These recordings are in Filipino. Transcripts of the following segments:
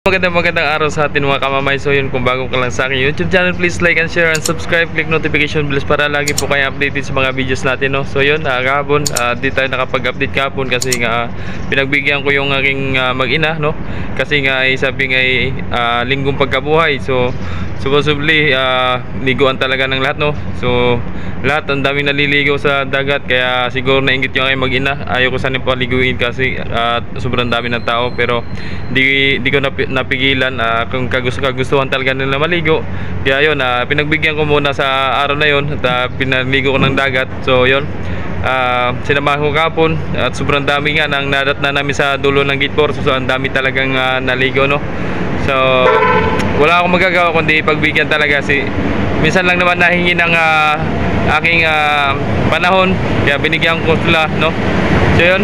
Magandang araw sa atin mga kamamay. So yun, kung bago ka lang sa aking YouTube channel, please like and share and subscribe. Click notification bells para lagi po kayo updated sa mga videos natin, no? So yun, kahapon, di tayo nakapag-update kahapon kasi nga pinagbigyan ko yung aking mag-ina, no? Kasi nga sabi nga linggong pagkabuhay. So supposedly liguan talaga ng lahat, no? So lahat, ang daming naliligaw sa dagat, kaya siguro nainggit yung aking mag-ina. Ayaw ko sana paliguin kasi sobrang dami ng tao, pero di ko napigilan kung kagustuhan talaga nila maligo. Kaya yun, pinagbigyan ko muna sa araw na yun at pinaligo ko ng dagat. So yun, sinamahan ko kapon at sobrang dami nga nang nadat na namin sa dulo ng gate 4. So ang dami talagang naligo, no? So wala akong magagawa kundi pagbigyan talaga. Minsan lang naman nahingi ng aking panahon, kaya binigyan ko sila, no? So yun,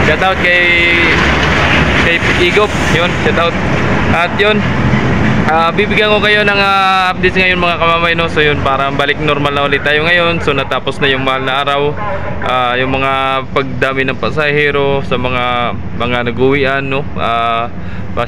shout out kay Igop, yun, shout out. At yun, bibigyan ko kayo ng updates ngayon mga kamamay, no? So yun, para balik normal na ulit tayo ngayon. So natapos na yung mahal na araw, yung mga pagdami ng pasahero sa mga nag-uwian, no?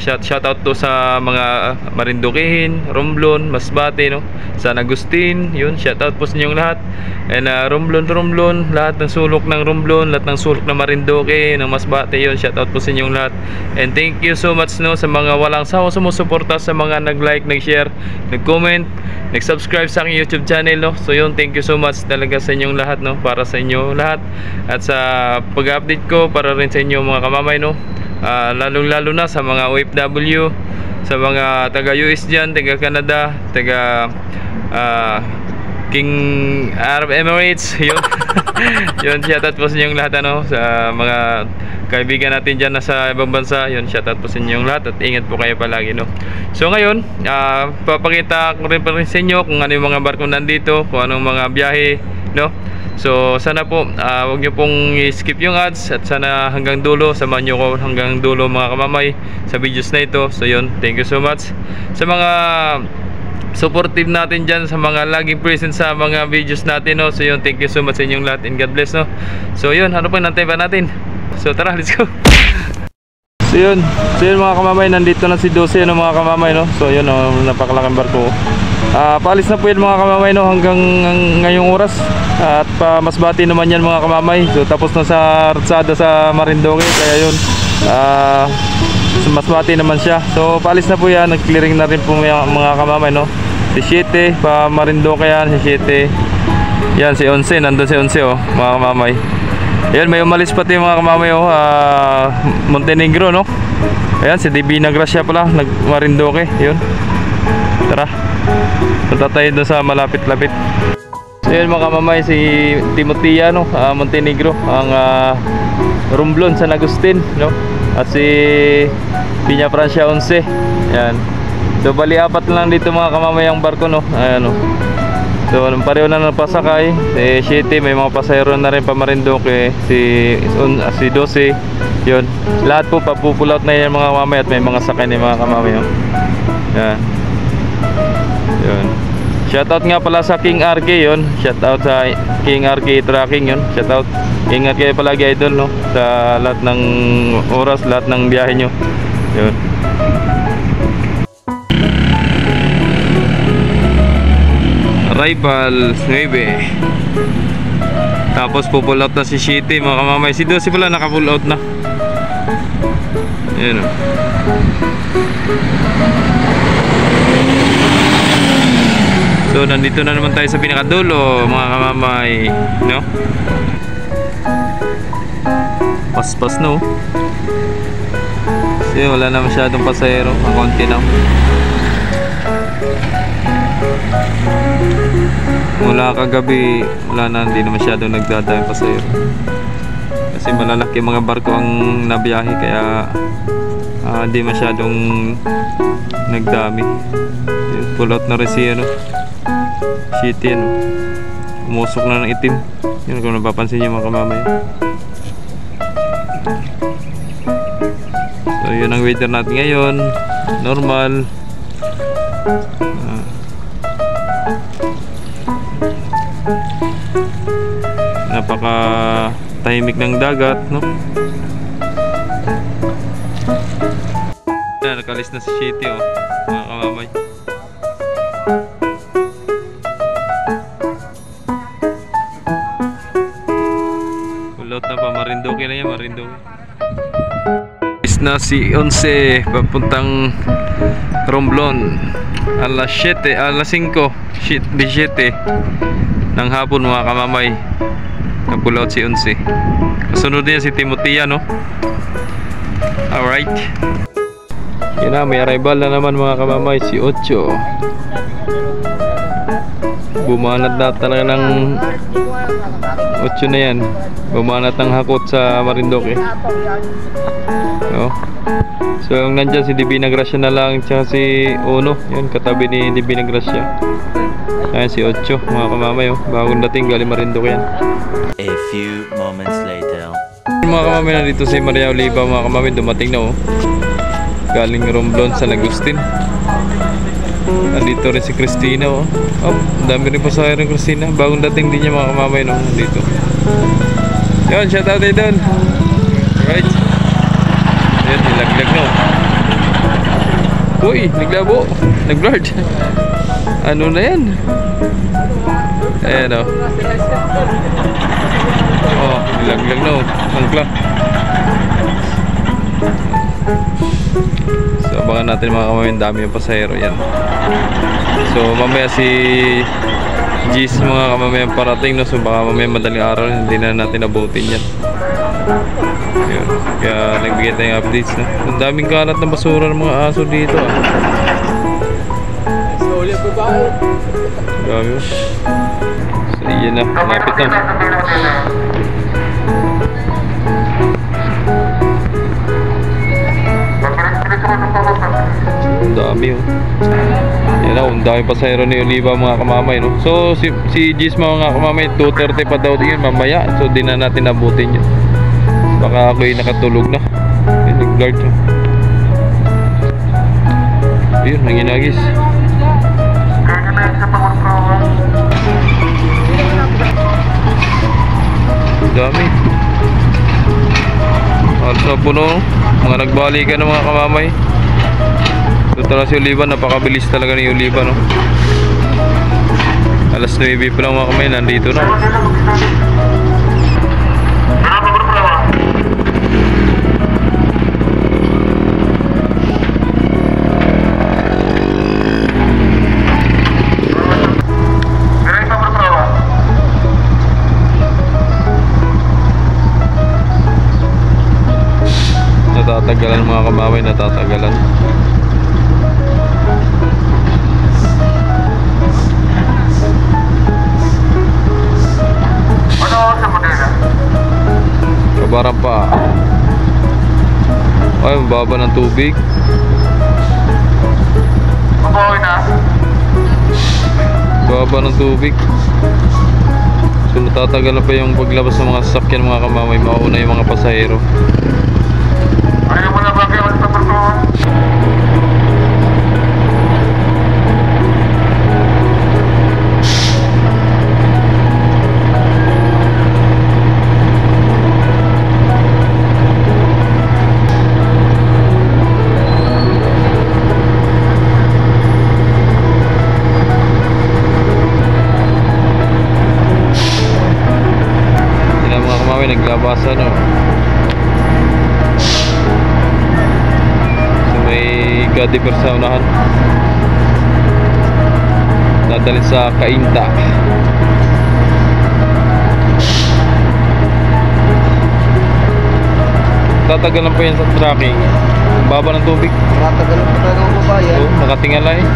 Shout out to sa mga Marinduquehin, Romblon, Masbate, no? San Agustin, yun, shout out po sa inyong lahat. And Romblon, lahat ng sulok ng Romblon, lahat ng sulok ng Marinduque, ng Masbate, yun, shout out po sa inyong lahat. And thank you so much, no, sa mga walang sawa sumusuporta, sa mga nag-like, nag-share, nag-comment, nag-subscribe sa aking YouTube channel, no? So yun, thank you so much talaga sa inyong lahat, no? Para sa inyo lahat. At sa pag-update ko para rin sa inyo mga kamamay, no? Lalong-lalo na sa mga OFW, sa mga taga-US dyan, taga-Canada, taga King Arab Emirates, yun. Yun, shoutout po sa inyong lahat, ano, sa mga kaibigan natin dyan na sa ibang bansa. Yun, shoutout po sa inyong lahat at ingat po kayo palagi, no? So ngayon, papakita ko rin pa rin sa inyo kung ano yung mga barko nandito, kung anong mga biyahe, no? So sana po huwag nyo pong i-skip yung ads at sana hanggang dulo, samahan nyo ko hanggang dulo mga kamamay sa videos na ito. So yun, thank you so much sa mga supportive natin dyan, sa mga laging present sa mga videos natin, no? So yun, thank you so much sa inyong lahat and God bless, no? So yun, ano pa nantay pa natin? So tara, let's go. So yun mga kamamay, nandito na si 12, no, mga kamamay, no? So yun, napakalaking barko. Paalis na po yan mga kamamay, no, hanggang ngayong oras. At pa Masbate naman yan mga kamamay. So tapos na sa Ratsada sa Marinduque, kaya yun, sa Masbate naman siya. So paalis na po yan, nag-clearing na rin po mga kamamay, no? Si 7 pa Marinduque yan, si 7 yan, si 11, nandun si 11, oh, mga kamamay. Ayan, may umalis pati mga kamamay, oh, Montenegro, no? Ayan, si Divina Gracia pala, nag-Marinduque, yun. Tara, punta tayo doon sa malapit-lapit. So yun mga kamamay, si Timotea, no, Montenegro, ang Romblon, San Agustin, no? At si Piña Francia 11. Ayan. So bali apat lang dito mga kamamay ang barko, no? Ayan, no? So pareho na napasakay. Si 7 may mga pasahero na rin pa Marinduque, si 12. Yun, lahat po papupulaut na yan mga kamamay at may mga sakay ni mga kamamay, no? Ayan. Yun. Shoutout nga pala sa King RK, yun. Shoutout sa King RK Tracking, yun. Shoutout. Ingat kayo palagi, idol, no? Sa lahat ng oras, lahat ng biyahe nyo. Yun. Arrival 9. Tapos pull out na si Shitty mga kamamay. Si 12 pala naka-pull out na. Yun, oh. So nandito na naman tayo sa pinakadulo mga kamamay, no? Paspas, no? Kasi wala na masyadong pasahero, ang konti na. Mula kagabi wala na, hindi na masyadong nagdadaan pasahero. Kasi malalaki mga barko ang nabiyahe, kaya hindi masyadong nagdami. Pull out na rin si ano, Shitty, ano, umusok na ng itim. Yun, kung napapansin nyo mga kamamay. So yun ang weather natin ngayon, normal. Napaka tahimik ng dagat, no? nakalis na si Shitty, oh, mga kamamay. Kulot na pa, Marinduque na yan, Marinduque. Is na si 11 papuntang Romblon alas 7, alas 5 17 ng hapon mga kamamay. Napull out si 11. Kasunod niya si Timotea, no? Alright. Yan na, may arrival na naman mga kamamay, si 8. Bumanat na talaga ng 8 na yan. Bumanat ng hakot sa Marinduque, no? So yung nandyan si Divina Gracia na lang, tsaka si Uno, yan katabi ni Divina Gracia. Ayan si 8 mga kamamay, oh. Bagong dating galing Marinduque yan. A few moments later. Mga kamamay, nandito si Maria Oliva mga kamamay, dumating na, oh. Galing Romblon sa Agustin. Nandito rin si Christina, oh. Oh, dami rin pa sa rin Christina. Bagong dating din niya mga kamamay, no, dito. Yun, shout out tayo doon. Alright. Ayan, nilaglag na, oh. Uy, naglabo. Nag-blurred. Ano na yan? Ayan, oh. Oh, nilaglag na, oh. Angkla. So, abangan natin mga kamamay, dami yung pasahero yan. So, mamaya si G's mga kamamay ang parating, no? So, baka mamaya madaling araw, hindi na natin abutin yan. Yun. Kaya nagbigay tayong updates na. Ang daming kalat ng basura ng mga aso dito, ah. Grabe, oh. So, yan na. Lapit na. Ang dami, oh. Yan na, ang dami pasahero ni Oliva mga kamamay, no? So si Gis mga kamamay, 2:30 pa daw din mamaya. So di na natin abutin yun. Baka ako'y nakatulog na. Nag-guard, no? Ayun, nanginagis. Ang dami. Alas na puno, mga nagbalikan ng mga kamamay. Ito na si Oliva, napakabilis talaga ni Oliva, no? Alas 9 pa lang mga kamay, nandito na. Natatagalan mga kamamay, natatagalan. Kabaran pa. Ay, mababa ng tubig. Baba ng tubig. So natatagal na pa yung paglabas ng mga sasakyan mga kamamay. Mauna yung mga pasahero. Ayaw mo na ba kayo sa parkour? Naglabasan, no? So may gadiper sa unahan, dadalhin sa Cainta. Tatagalan pa yan sa tracking. Ang baba ng tubig. Tatagalan pa tayo ng babayan. So, nakatingala, eh.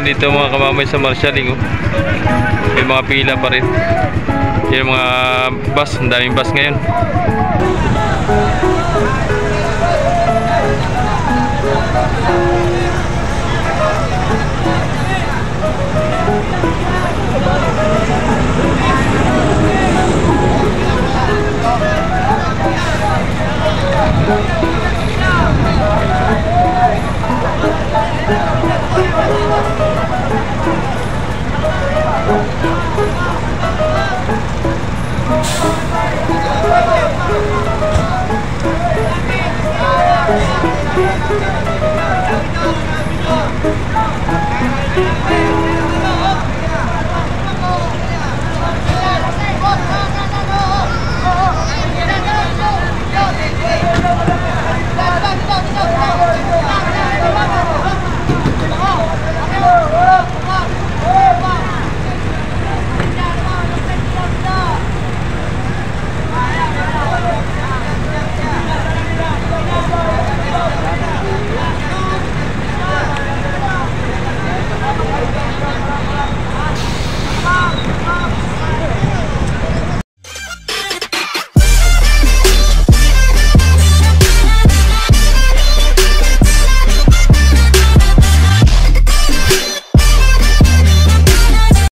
Dito mga kamamay sa Marshalling, oh. May mga pila pa rin. Yung mga bus, ang daming bus ngayon.